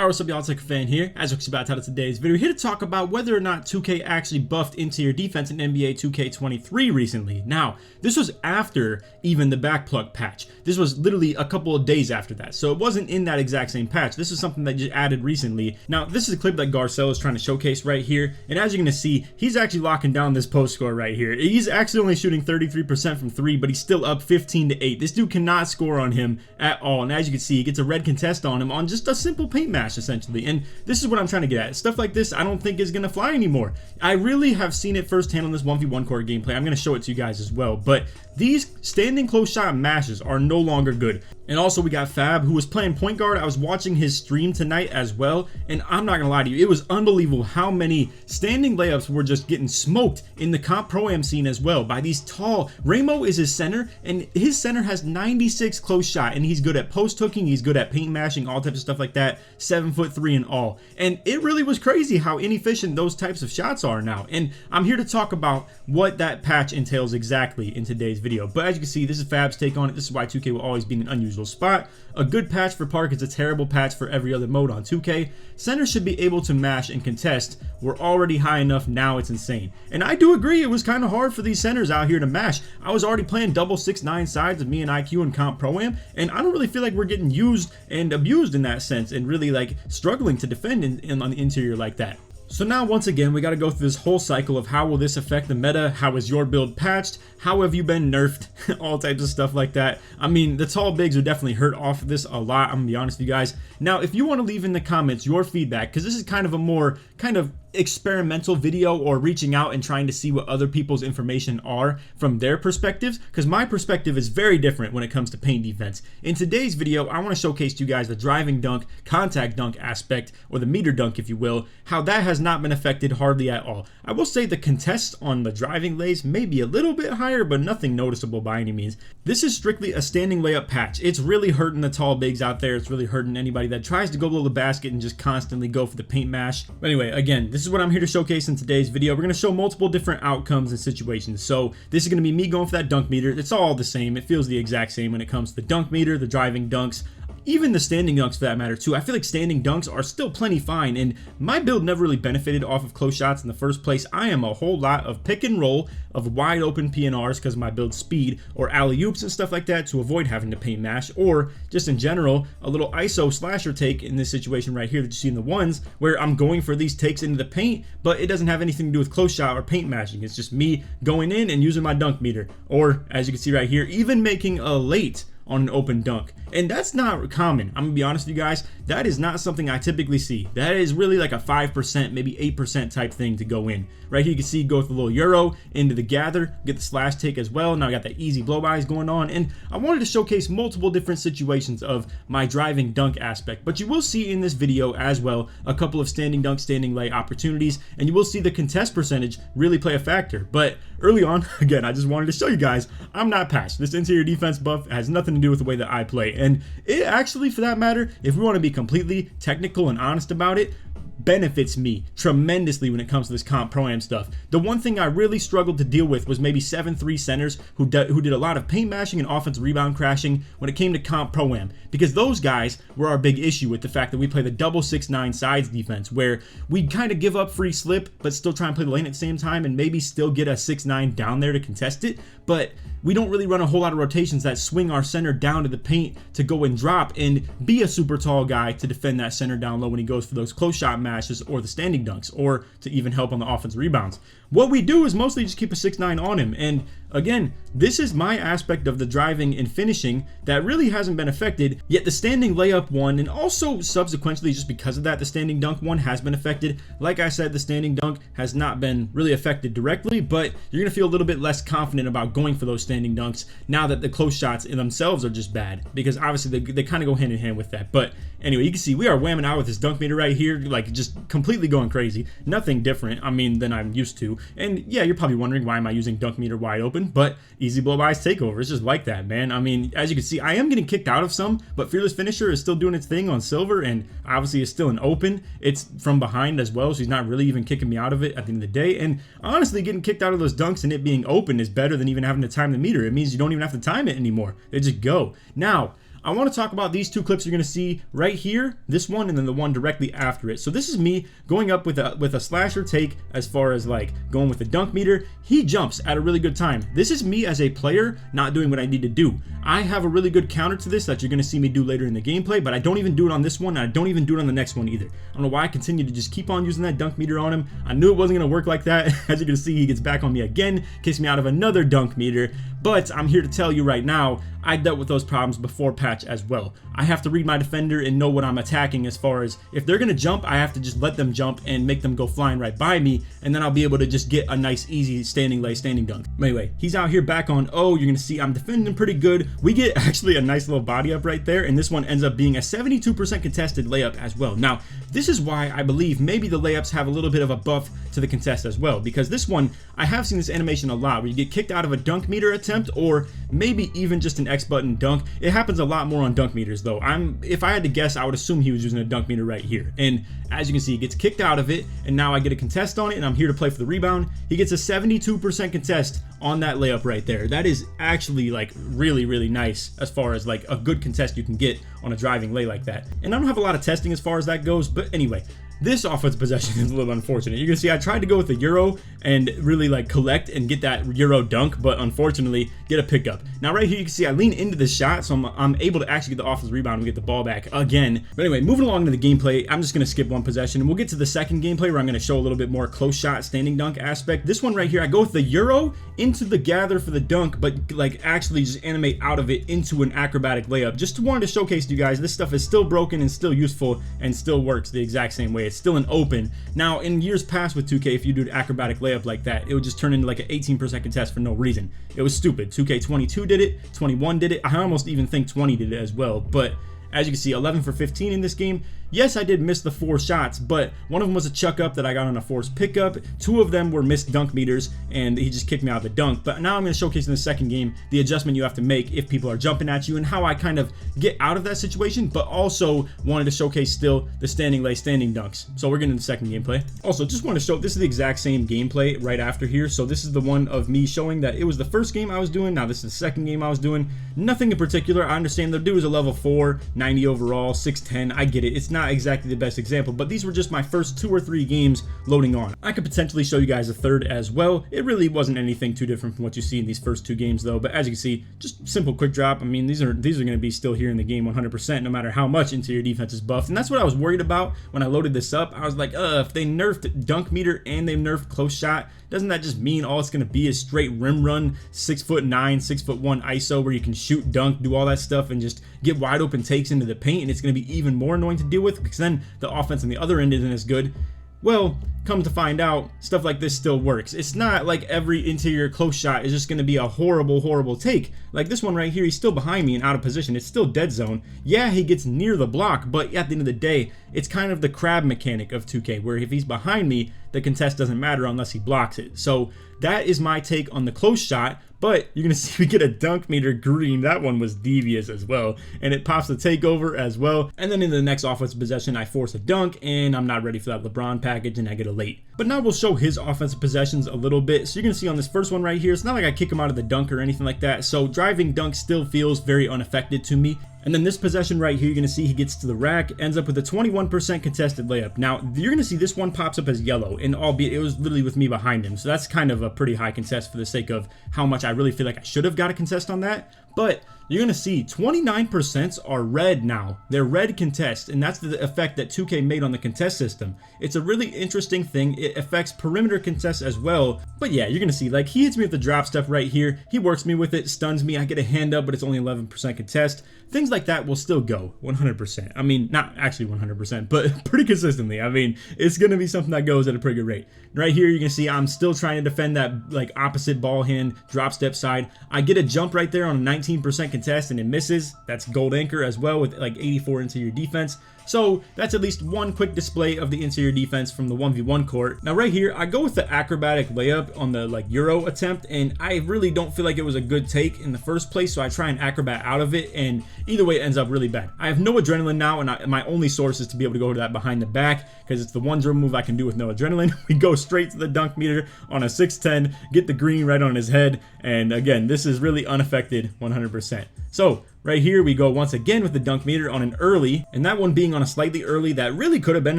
Alright, what's up y'all, LakerFan here. As we're about to title today's video, we're here to talk about whether or not 2K actually buffed interior defense in NBA 2K23 recently. Now, this was after even the backplug patch. This was literally a couple of days after that, so it wasn't in that exact same patch. This is something that just added recently. Now, this is a clip that Garcelle is trying to showcase right here, and as you're gonna see, he's actually locking down this post score right here. He's actually only shooting 33% from 3, but he's still up 15-8. This dude cannot score on him at all, and as you can see, he gets a red contest on him on just a simple paint match essentially. And this is what I'm trying to get at. Stuff like this I don't think is gonna fly anymore. I really have seen it firsthand on this 1v1 court gameplay. I'm gonna show it to you guys as well, but these standing close shot mashes are no longer good. And also we got Fab, who was playing point guard. I was watching his stream tonight as well, and I'm not gonna lie to you, it was unbelievable how many standing layups were just getting smoked in the comp pro-am scene as well by these tall. Ramo is his center, and his center has 96 close shot, and he's good at post hooking, he's good at paint mashing, all types of stuff like that, 7'3" and all. And it really was crazy how inefficient those types of shots are now. And I'm here to talk about what that patch entails exactly in today's video. But as you can see, this is Fab's take on it. This is why 2K will always be in an unusual spot. A good patch for Park is a terrible patch for every other mode on 2K. Centers should be able to mash and contest. We're already high enough, now it's insane. And I do agree, it was kind of hard for these centers out here to mash. I was already playing double 6'9" sides of me and IQ and comp pro-am, and I don't really feel like we're getting used and abused in that sense and really like struggling to defend on the interior like that. So now once again, we got to go through this whole cycle of how will this affect the meta, how is your build patched, how have you been nerfed, all types of stuff like that. I mean, the tall bigs are definitely hurt off of this a lot, I'm gonna be honest with you guys. Now, if you want to leave in the comments your feedback, because this is kind of a more kind of experimental video or reaching out and trying to see what other people's information are from their perspectives, because my perspective is very different when it comes to paint defense. In today's video, I want to showcase to you guys the driving dunk, contact dunk aspect, or the meter dunk if you will, how that has not been affected hardly at all. I will say the contests on the driving lays may be a little bit higher, but nothing noticeable by any means. This is strictly a standing layup patch. It's really hurting the tall bigs out there. It's really hurting anybody that tries to go below the basket and just constantly go for the paint mash. But anyway, again, this is what I'm here to showcase in today's video. We're going to show multiple different outcomes and situations. So this is going to be me going for that dunk meter. It's all the same. It feels the exact same when it comes to the dunk meter, the driving dunks, even the standing dunks for that matter too. I feel like standing dunks are still plenty fine, and my build never really benefited off of close shots in the first place. I am a whole lot of pick and roll of wide open PNRs because of my build speed, or alley-oops and stuff like that to avoid having to paint mash, or just in general a little ISO slasher take in this situation right here that you see in the ones where I'm going for these takes into the paint, but it doesn't have anything to do with close shot or paint mashing. It's just me going in and using my dunk meter, or as you can see right here, even making a late on an open dunk. And that's not common. I'm gonna be honest with you guys, that is not something I typically see. That is really like a 5%, maybe 8% type thing to go in. Right here you can see go with the little euro into the gather, get the slash take as well. Now I got that easy blow bys going on, and I wanted to showcase multiple different situations of my driving dunk aspect. But you will see in this video as well a couple of standing dunk, standing lay opportunities, and you will see the contest percentage really play a factor. But early on, again, I just wanted to show you guys I'm not patched. This interior defense buff has nothing to do with the way that I play, and it actually, for that matter, if we want to be completely technical and honest about it, benefits me tremendously when it comes to this comp pro-am stuff. The one thing I really struggled to deal with was maybe 7'3" centers who did a lot of paint mashing and offensive rebound crashing when it came to comp pro-am, because those guys were our big issue with the fact that we play the double 6'9" sides defense, where we'd kind of give up free slip but still try and play the lane at the same time and maybe still get a 6'9" down there to contest it. But we don't really run a whole lot of rotations that swing our center down to the paint to go and drop and be a super tall guy to defend that center down low when he goes for those close shot mashes or the standing dunks, or to even help on the offensive rebounds. What we do is mostly just keep a 6'9" on him, and again, this is my aspect of the driving and finishing that really hasn't been affected, yet the standing layup one, and also subsequently just because of that, the standing dunk one has been affected. Like I said, the standing dunk has not been really affected directly, but you're gonna feel a little bit less confident about going for those standing dunks now that the close shots in themselves are just bad, because obviously they kind of go hand in hand with that. But anyway, you can see we are whamming out with this dunk meter right here, like just completely going crazy. Nothing different, I mean, than I'm used to. And yeah, you're probably wondering why am I using dunk meter wide open, but easy blow bys takeover. It's just like that, man. I mean, as you can see, I am getting kicked out of some, but Fearless Finisher is still doing its thing on silver, and obviously it's still an open. It's from behind as well, so he's not really even kicking me out of it at the end of the day. And honestly, getting kicked out of those dunks and it being open is better than even having to time the meter. It means you don't even have to time it anymore. They just go. Now, I want to talk about these two clips you're going to see right here, this one and then the one directly after it. So this is me going up with a slasher take as far as like going with the dunk meter. He jumps at a really good time. This is me as a player not doing what I need to do. I have a really good counter to this that you're going to see me do later in the gameplay, but I don't even do it on this one, and I don't even do it on the next one either. I don't know why I continue to just keep on using that dunk meter on him. I knew it wasn't going to work like that. As you can see, he gets back on me again, kicks me out of another dunk meter, but I'm here to tell you right now, I dealt with those problems before patch as well. I have to read my defender and know what I'm attacking as far as if they're going to jump, I have to just let them jump and make them go flying right by me, and then I'll be able to just get a nice, easy standing lay, standing dunk. But anyway, he's out here back on O. You're going to see I'm defending pretty good. We get actually a nice little body up right there, and this one ends up being a 72% contested layup as well. Now, this is why I believe maybe the layups have a little bit of a buff to the contest as well, because this one, I have seen this animation a lot where you get kicked out of a dunk meter attempt or maybe even just an X button dunk. It happens a lot more on dunk meters though. If I had to guess, I would assume he was using a dunk meter right here. And as you can see, he gets kicked out of it, and now I get a contest on it, and I'm here to play for the rebound. He gets a 72% contest on that layup right there. That is actually like really, really nice as far as like a good contest you can get on a driving lay like that. And I don't have a lot of testing as far as that goes, but anyway, this offense possession is a little unfortunate. You can see I tried to go with the Euro and really like collect and get that Euro dunk, but unfortunately get a pickup. Now right here you can see I lean into the shot, so I'm able to actually get the offensive rebound and get the ball back again. But anyway, moving along to the gameplay, I'm just going to skip one possession and we'll get to the second gameplay where I'm going to show a little bit more close shot standing dunk aspect. This one right here, I go with the Euro into the gather for the dunk, but like actually just animate out of it into an acrobatic layup. Just wanted to showcase to you guys this stuff is still broken and still useful and still works the exact same way. It's still an open. Now in years past with 2K, if you do an acrobatic layup like that, it would just turn into like an 18% contest for no reason. It was stupid. 2K22 did it, 21 did it, I almost even think 20 did it as well. But as you can see, 11 for 15 in this game. Yes, I did miss the 4 shots, but one of them was a chuck up that I got on a forced pickup. 2 of them were missed dunk meters, and he just kicked me out of the dunk. But now I'm going to showcase in the second game the adjustment you have to make if people are jumping at you and how I kind of get out of that situation, but also wanted to showcase still the standing lay, standing dunks. So we're getting to the second gameplay. Also, just want to show, this is the exact same gameplay right after here. So this is the one of me showing that it was the first game I was doing. Now this is the second game I was doing. Nothing in particular. I understand the dude was a level 4, 90 overall, 6'10". I get it. It's not exactly the best example, but these were just my first 2 or 3 games loading on. I could potentially show you guys a third as well. It really wasn't anything too different from what you see in these first 2 games though, but as you can see, just simple quick drop. I mean, these are going to be still here in the game 100% no matter how much interior defense is buffed, and that's what I was worried about when I loaded this up. I was like, if they nerfed dunk meter and they nerfed close shot, doesn't that just mean all it's going to be is straight rim run, 6'9", 6'1" ISO where you can shoot, dunk, do all that stuff and just get wide open takes into the paint, and it's going to be even more annoying to deal with because then the offense on the other end isn't as good? Well, come to find out, stuff like this still works. It's not like every interior close shot is just going to be a horrible, horrible take. Like this one right here, he's still behind me and out of position. It's still dead zone. Yeah, he gets near the block, but at the end of the day, it's kind of the crab mechanic of 2K, where if he's behind me, the contest doesn't matter unless he blocks it. So that is my take on the close shot. But you're going to see we get a dunk meter green. That one was devious as well. And it pops the takeover as well. And then in the next offensive possession, I force a dunk, and I'm not ready for that LeBron package, and I get a late. But now we'll show his offensive possessions a little bit. So you're going to see on this first one right here, it's not like I kick him out of the dunk or anything like that. So driving dunk still feels very unaffected to me. And then this possession right here, you're going to see he gets to the rack, ends up with a 21% contested layup. Now, you're going to see this one pops up as yellow, and albeit it was literally with me behind him. So that's kind of a pretty high contest for the sake of how much I really feel like I should have got a contest on that. But you're going to see 29% are red now. They're red contests, and that's the effect that 2K made on the contest system. It's a really interesting thing. It affects perimeter contests as well. But yeah, you're going to see, like, he hits me with the drop step right here. He works me with it, stuns me. I get a hand up, but it's only 11% contest. Things like that will still go 100%. I mean, not actually 100%, but pretty consistently. I mean, it's going to be something that goes at a pretty good rate. Right here, you can see I'm still trying to defend that like opposite ball hand drop step side. I get a jump right there on a 19% contest and it misses. That's gold anchor as well with like 84 interior defense. So that's at least one quick display of the interior defense from the 1v1 court. Now right here, I go with the acrobatic layup on the like Euro attempt, and I really don't feel like it was a good take in the first place, so I try and acrobat out of it, and either way it ends up really bad. I have no adrenaline now, and my only source is to be able to go to that behind the back, because it's the one drill move I can do with no adrenaline. We go straight to the dunk meter on a 6'10", get the green right on his head, and again, this is really unaffected 100%. So right here we go once again with the dunk meter on an early, and that one being on a slightly early that really could have been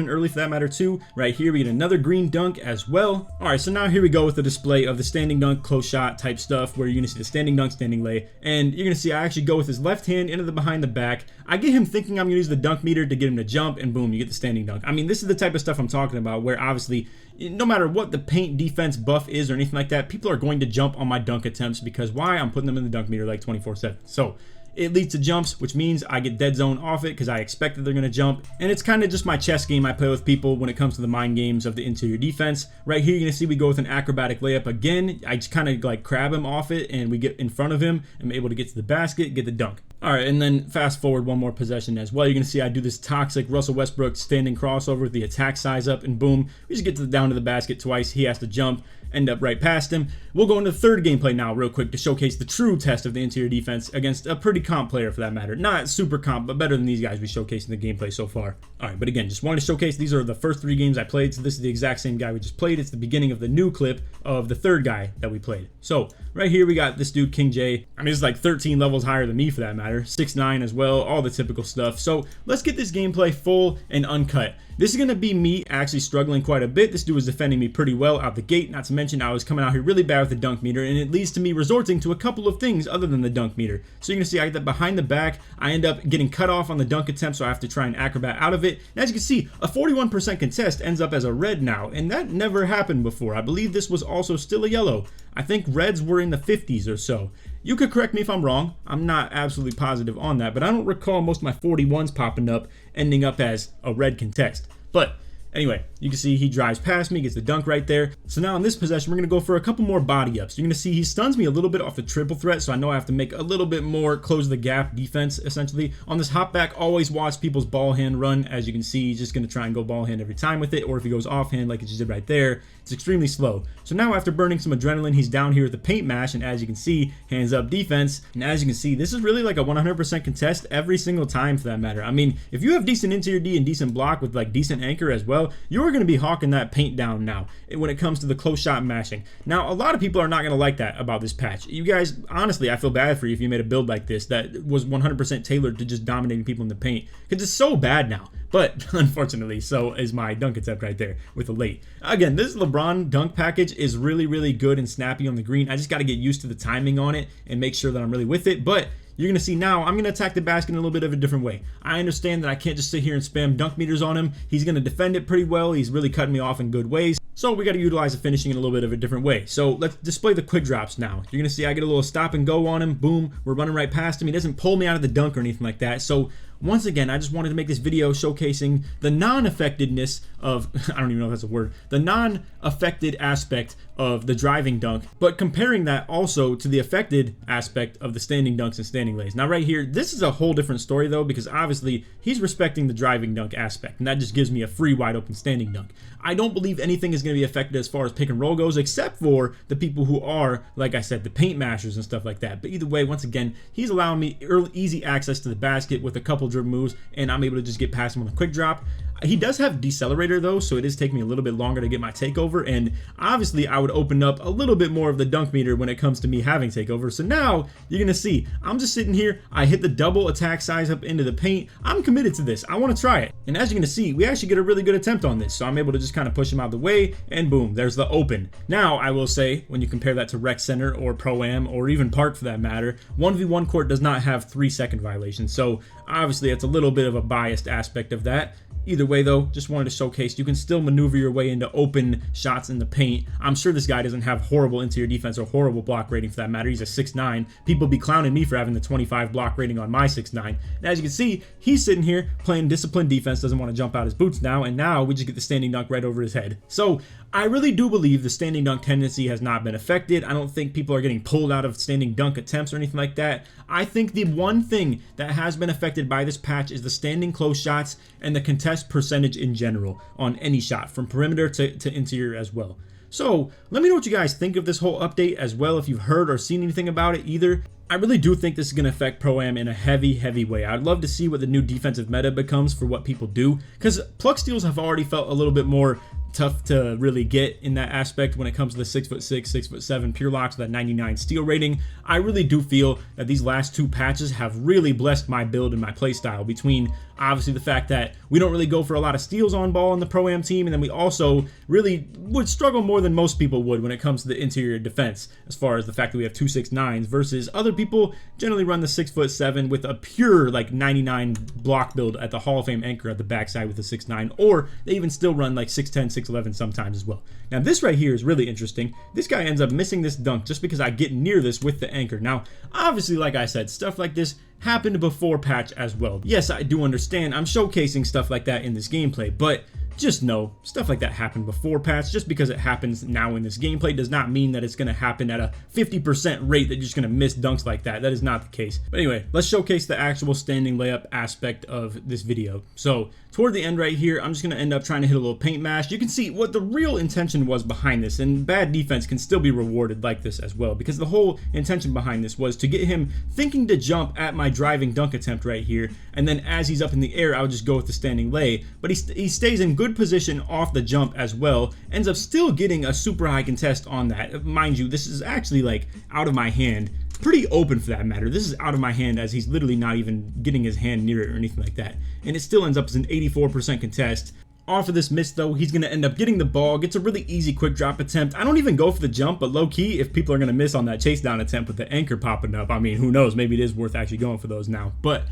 an early for that matter too. Right here we get another green dunk as well. All right, so now here we go with the display of the standing dunk, close shot type stuff, where you're gonna see the standing dunk, standing lay, and you're gonna see I actually go with his left hand into the behind the back. I get him thinking I'm gonna use the dunk meter to get him to jump, and boom, you get the standing dunk. I mean, this is the type of stuff I'm talking about, where obviously no matter what the paint defense buff is or anything like that, people are going to jump on my dunk attempts, because why? I'm putting them in the dunk meter like 24/7. So it leads to jumps, which means I get dead zone off it because I expect that they're going to jump. And it's kind of just my chess game I play with people when it comes to the mind games of the interior defense. Right here, you're going to see we go with an acrobatic layup again. I just kind of like crab him off it, and we get in front of him. I'm able to get to the basket, get the dunk. All right, and then fast forward one more possession as well. You're going to see I do this toxic Russell Westbrook standing crossover with the attack size up, and boom, we just get down to the basket twice. He has to jump, end up right past him. We'll go into the third gameplay now real quick to showcase the true test of the interior defense against a pretty comp player for that matter. Not super comp, but better than these guys we showcased in the gameplay so far. All right, but again, just wanted to showcase these are the first 3 games I played, so this is the exact same guy we just played. It's the beginning of the new clip of the third guy that we played. So right here we got this dude, King J. I mean, it's like 13 levels higher than me for that matter. 6'9" as well, all the typical stuff. So let's get this gameplay full and uncut. This is going to be me actually struggling quite a bit. This dude was defending me pretty well out the gate. Not to mention I was coming out here really bad with the dunk meter, and it leads to me resorting to a couple of things other than the dunk meter. So you're going to see I get that behind the back. I end up getting cut off on the dunk attempt, so I have to try and acrobat out of it. And as you can see, a 41% contest ends up as a red now, and that never happened before. I believe this was also still a yellow. I think reds were in the 50s or so. You could correct me if I'm wrong. I'm not absolutely positive on that, but I don't recall most of my 41s popping up ending up as a red contest. But anyway, you can see he drives past me, gets the dunk right there. So now in this possession, we're going to go for a couple more body ups. You're going to see he stuns me a little bit off the triple threat, so I know I have to make a little bit more close the gap defense, essentially. On this hop back, always watch people's ball hand run. As you can see, he's just going to try and go ball hand every time with it, or if he goes offhand like it just did right there, it's extremely slow. So now after burning some adrenaline, he's down here with the paint mash, and as you can see, hands up defense. And as you can see, this is really like a 100% contest every single time for that matter. I mean, if you have decent interior D and decent block with like decent anchor as well, you're going to be hawking that paint down now when it comes to the close shot mashing. Now, a lot of people are not going to like that about this patch. You guys, honestly, I feel bad for you if you made a build like this that was 100% tailored to just dominating people in the paint, because it's so bad now. But unfortunately, so is my dunk attempt right there with the late. Again, this LeBron dunk package is really, really good and snappy on the green. I just got to get used to the timing on it and make sure that I'm really with it. But you're going to see now I'm going to attack the basket in a little bit of a different way. I understand that I can't just sit here and spam dunk meters on him. He's going to defend it pretty well. He's really cutting me off in good ways. So we got to utilize the finishing in a little bit of a different way. So let's display the quick drops now. You're going to see I get a little stop and go on him. Boom. We're running right past him. He doesn't pull me out of the dunk or anything like that. So once again, I just wanted to make this video showcasing the non-affectedness of, I don't even know if that's a word, the non-affected aspect of the driving dunk, but comparing that also to the affected aspect of the standing dunks and standing lays. Now right here, this is a whole different story though, because obviously he's respecting the driving dunk aspect, and that just gives me a free wide open standing dunk. I don't believe anything is going to be affected as far as pick and roll goes, except for the people who are, like I said, the paint mashers and stuff like that. But either way, once again, he's allowing me easy access to the basket with a couple dribble moves, and I'm able to just get past him on a quick drop. He does have decelerator though, so it is taking me a little bit longer to get my takeover, and obviously I would open up a little bit more of the dunk meter when it comes to me having takeover. So now you're gonna see I'm just sitting here, I hit the double attack size up into the paint. I'm committed to this, I want to try it, and as you're gonna see, we actually get a really good attempt on this, so I'm able to just kind of push him out of the way, and boom, there's the open. Now I will say, when you compare that to Rec Center or Pro-Am or even Park for that matter, 1v1 court does not have 3-second violations, so obviously it's a little bit of a biased aspect of that. Either way though, just wanted to showcase you can still maneuver your way into open shots in the paint. I'm sure this guy doesn't have horrible interior defense or horrible block rating for that matter. He's a 6'9". People be clowning me for having the 25 block rating on my 6'9". And as you can see, he's sitting here playing disciplined defense, doesn't want to jump out his boots now, and now we just get the standing dunk right over his head. So I really do believe the standing dunk tendency has not been affected. I don't think people are getting pulled out of standing dunk attempts or anything like that. I think the one thing that has been affected by this patch is the standing close shots and the contest percentage in general on any shot, from perimeter to interior as well. So let me know what you guys think of this whole update as well, if you've heard or seen anything about it either. I really do think this is going to affect Pro-Am in a heavy way. I'd love to see what the new defensive meta becomes for what people do, because pluck steals have already felt a little bit more tough to really get in that aspect when it comes to the 6'6", 6'7" pure locks with that 99 steel rating. I really do feel that these last two patches have really blessed my build and my playstyle, between obviously the fact that we don't really go for a lot of steals on ball in the Pro-Am team, and then we also really would struggle more than most people would when it comes to the interior defense, as far as the fact that we have 2 6'9s versus other people generally run the 6'7" with a pure like 99 block build at the Hall of Fame anchor at the backside with the 6'9, or they even still run like 6'10", 6'11 sometimes as well. Now this right here is really interesting. This guy ends up missing this dunk just because I get near this with the anchor. Now obviously, like I said, stuff like this happened before patch as well. Yes, I do understand I'm showcasing stuff like that in this gameplay, but just know stuff like that happened before patch. Just because it happens now in this gameplay does not mean that it's going to happen at a 50% rate that you're just going to miss dunks like that. That is not the case. But anyway, let's showcase the actual standing layup aspect of this video. So toward the end right here, I'm just going to end up trying to hit a little paint mash. You can see what the real intention was behind this, and bad defense can still be rewarded like this as well, because the whole intention behind this was to get him thinking to jump at my driving dunk attempt right here, and then as he's up in the air, I would just go with the standing lay. But he stays in good position off the jump as well, ends up still getting a super high contest on that. Mind you, this is actually like out of my hand, pretty open for that matter. This is out of my hand as he's literally not even getting his hand near it or anything like that, and it still ends up as an 84% contest. Off of this miss though, he's going to end up getting the ball, gets a really easy quick drop attempt. I don't even go for the jump, but low key, if people are going to miss on that chase down attempt with the anchor popping up, I mean, who knows, maybe it is worth actually going for those now. But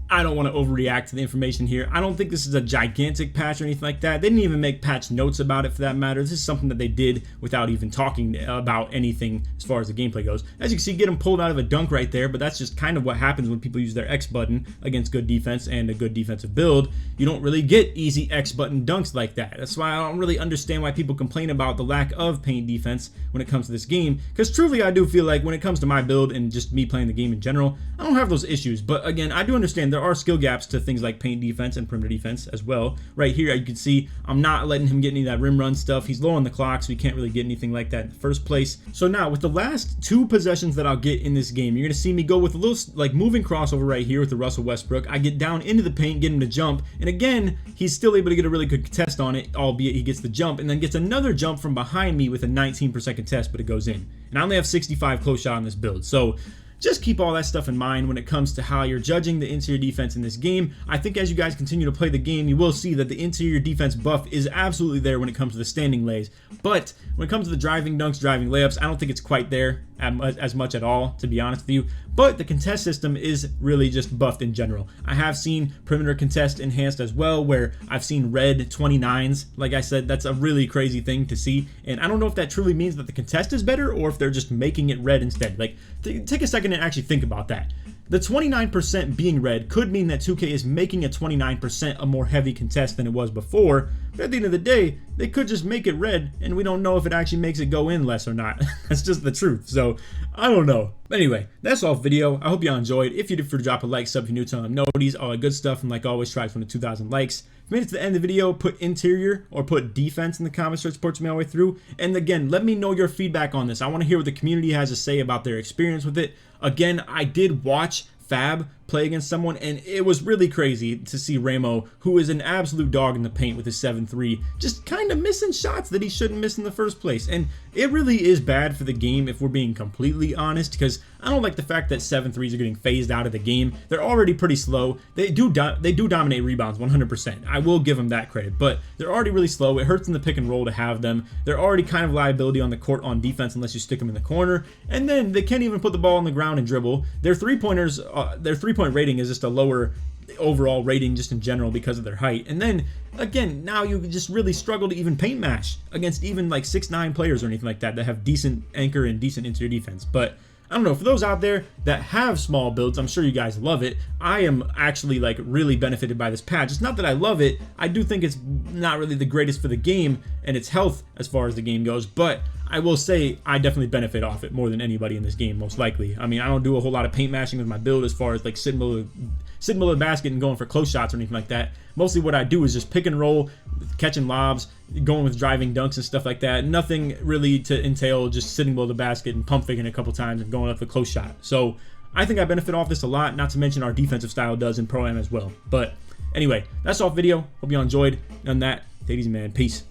I don't want to overreact to the information here. I don't think this is a gigantic patch or anything like that. They didn't even make patch notes about it for that matter. This is something that they did without even talking about anything as far as the gameplay goes. As you can see, get him pulled out of a dunk right there, but that's just kind of what happens when people use their X button against good defense and a good defensive build. You don't really get easy X button dunks like that. That's why I don't really understand why people complain about the lack of paint defense when it comes to this game, because truly I do feel like when it comes to my build and just me playing the game in general, I don't have those issues. But again, I do understand there are skill gaps to things like paint defense and perimeter defense as well. Right here, you can see I'm not letting him get any of that rim run stuff. He's low on the clock, so he can't really get anything like that in the first place. So now, with the last two possessions that I'll get in this game, you're going to see me go with a little like moving crossover right here with the Russell Westbrook. I get down into the paint, get him to jump, and again, he's still able to get a really good contest on it, albeit he gets the jump, and then gets another jump from behind me with a 19% contest, but it goes in. And I only have 65 close shot on this build, so just keep all that stuff in mind when it comes to how you're judging the interior defense in this game. I think as you guys continue to play the game, you will see that the interior defense buff is absolutely there when it comes to the standing lays. But when it comes to the driving dunks, driving layups, I don't think it's quite there as much at all, to be honest with you. But the contest system is really just buffed in general. I have seen perimeter contest enhanced as well, where I've seen red 29s. Like I said, that's a really crazy thing to see, and I don't know if that truly means that the contest is better or if they're just making it red instead. Like, take a second and actually think about that. The 29% being red could mean that 2K is making a 29% a more heavy contest than it was before, but at the end of the day, they could just make it red, and we don't know if it actually makes it go in less or not. That's just the truth, so I don't know. But anyway, that's all video. I hope y'all enjoyed. If you did, for drop a like, sub if you're new, tell them noties, all that good stuff, and like always, try to 2,000 likes. If you made it to the end of the video, put interior or put defense in the comments, so it supports me all the way through. And again, let me know your feedback on this. I want to hear what the community has to say about their experience with it. Again, I did watch Fab play against someone, and it was really crazy to see Ramo, who is an absolute dog in the paint with his 7-3, just kind of missing shots that he shouldn't miss in the first place. And it really is bad for the game if we're being completely honest, because I don't like the fact that 7-3s are getting phased out of the game. They're already pretty slow. They do dominate rebounds 100%. I will give them that credit, but they're already really slow. It hurts in the pick and roll to have them. They're already kind of liability on the court on defense unless you stick them in the corner, and then they can't even put the ball on the ground and dribble. Their three-pointers, their three-point rating is just a lower overall rating just in general because of their height. And then again, now you just really struggle to even paint mash against even like 6'9" players or anything like that have decent anchor and decent interior defense. But I don't know, for those out there that have small builds, I'm sure you guys love it. I am actually like really benefited by this patch. It's not that I love it. I do think it's not really the greatest for the game and its health as far as the game goes, but I will say I definitely benefit off it more than anybody in this game, most likely. I mean, I don't do a whole lot of paint mashing with my build as far as like sitting below the basket and going for close shots or anything like that. Mostly what I do is just pick and roll, catching lobs, going with driving dunks and stuff like that. Nothing really to entail just sitting below the basket and pump faking a couple times and going up the close shot. So I think I benefit off this a lot, not to mention our defensive style does in Pro-Am as well. But anyway, that's all video. Hope you all enjoyed. On that, take it easy, man. Peace.